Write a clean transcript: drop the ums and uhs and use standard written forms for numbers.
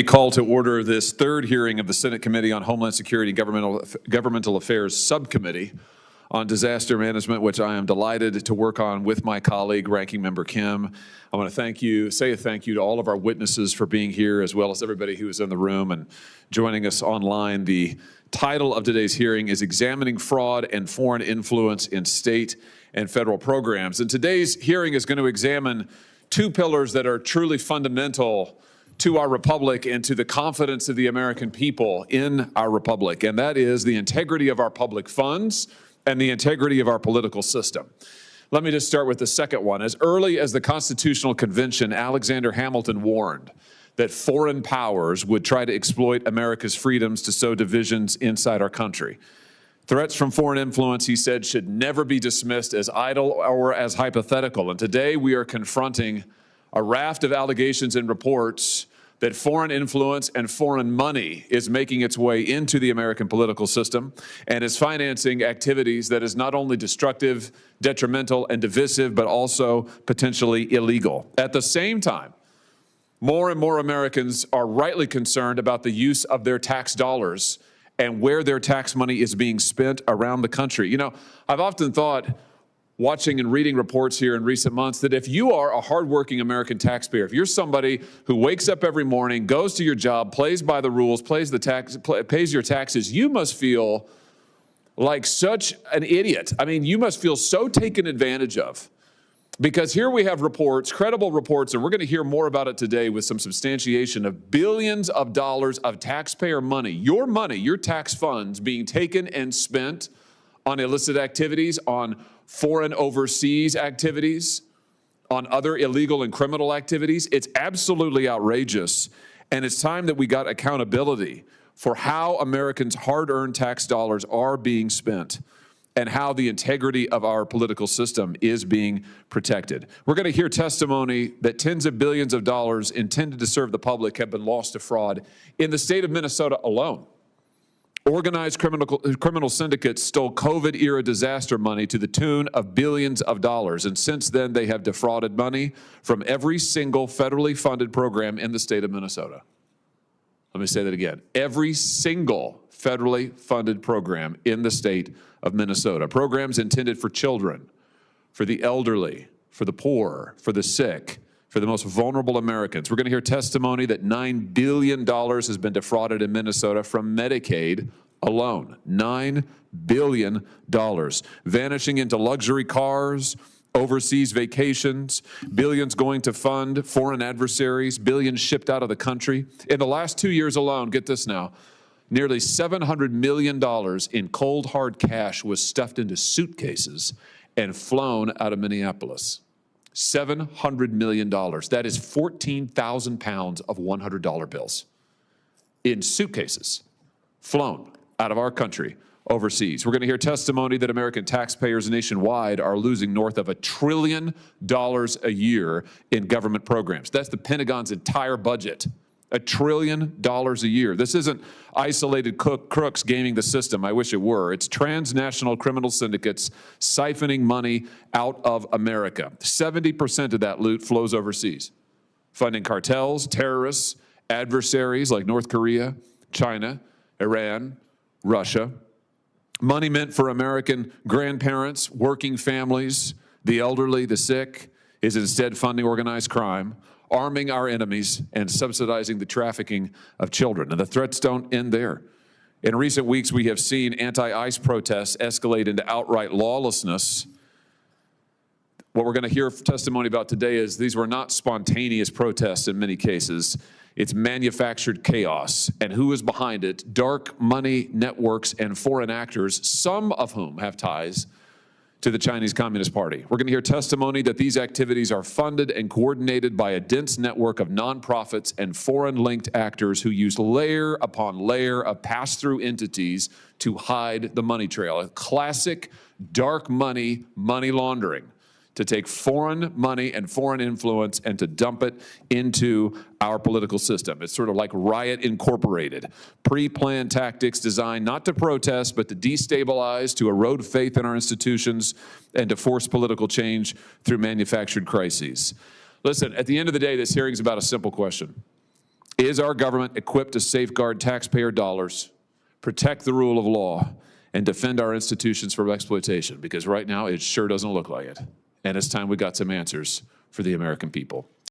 call to order this third hearing of the Senate Committee on Homeland Security and Governmental Affairs Subcommittee on Disaster Management, which I am delighted to work on with my colleague, Ranking Member Kim. I want to say a thank you to all of our witnesses for being here, as well as everybody who is in the room and joining us online. The title of today's hearing is Examining Fraud and Foreign Influence in State and Federal Programs. And today's hearing is going to examine two pillars that are truly fundamental to our republic and to the confidence of the American people in our republic, and that is the integrity of our public funds and the integrity of our political system. Let me just start with the second one. As early as the Constitutional Convention, Alexander Hamilton warned that foreign powers would try to exploit America's freedoms to sow divisions inside our country. Threats from foreign influence, he said, should never be dismissed as idle or as hypothetical. And today we are confronting a raft of allegations and reports that foreign influence and foreign money is making its way into the American political system and is financing activities that is not only destructive, detrimental, and divisive, but also potentially illegal. At the same time, more and more Americans are rightly concerned about the use of their tax dollars and where their tax money is being spent around the country. You know, I've often thought, watching and reading reports here in recent months, that if you are a hardworking American taxpayer, if you're somebody who wakes up every morning, goes to your job, plays by the rules, pays your taxes, you must feel like such an idiot. I mean, you must feel so taken advantage of. Because here we have reports, credible reports, and we're going to hear more about it today with some substantiation of billions of dollars of taxpayer money, your tax funds being taken and spent on illicit activities, on foreign overseas activities, on other illegal and criminal activities. It's absolutely outrageous, and it's time that we got accountability for how Americans' hard-earned tax dollars are being spent and how the integrity of our political system is being protected. We're going to hear testimony that tens of billions of dollars intended to serve the public have been lost to fraud in the state of Minnesota alone. Organized criminal syndicates stole COVID-era disaster money to the tune of billions of dollars, and since then they have defrauded money from every single federally funded program in the state of Minnesota. Let me say that again. Every single federally funded program in the state of Minnesota. Programs intended for children, for the elderly, for the poor, for the sick, for the most vulnerable Americans. We're going to hear testimony that $9 billion has been defrauded in Minnesota from Medicaid alone. $9 billion. Vanishing into luxury cars, overseas vacations, billions going to fund foreign adversaries, billions shipped out of the country. In the last 2 years alone, get this now, nearly $700 million in cold, hard cash was stuffed into suitcases and flown out of Minneapolis. $700 million. That is 14,000 pounds of $100 bills in suitcases flown out of our country overseas. We're going to hear testimony that American taxpayers nationwide are losing north of $1 trillion a year in government programs. That's the Pentagon's entire budget. $1 trillion a year. This isn't isolated crooks gaming the system. I wish it were. It's transnational criminal syndicates siphoning money out of America. 70% of that loot flows overseas, funding cartels, terrorists, adversaries like North Korea, China, Iran, Russia. Money meant for American grandparents, working families, the elderly, the sick, is instead funding organized crime, arming our enemies, and subsidizing the trafficking of children. And the threats don't end there. In recent weeks, we have seen anti-ICE protests escalate into outright lawlessness. What we're going to hear testimony about today is these were not spontaneous protests in many cases. It's manufactured chaos. And who is behind it? Dark money networks and foreign actors, some of whom have ties to the Chinese Communist Party. We're going to hear testimony that these activities are funded and coordinated by a dense network of nonprofits and foreign-linked actors who use layer upon layer of pass-through entities to hide the money trail. A classic dark money laundering, to take foreign money and foreign influence and to dump it into our political system. It's sort of like Riot Incorporated. Pre-planned tactics designed not to protest, but to destabilize, to erode faith in our institutions, and to force political change through manufactured crises. Listen, at the end of the day, this hearing is about a simple question. Is our government equipped to safeguard taxpayer dollars, protect the rule of law, and defend our institutions from exploitation? Because right now, it sure doesn't look like it. And it's time we got some answers for the American people.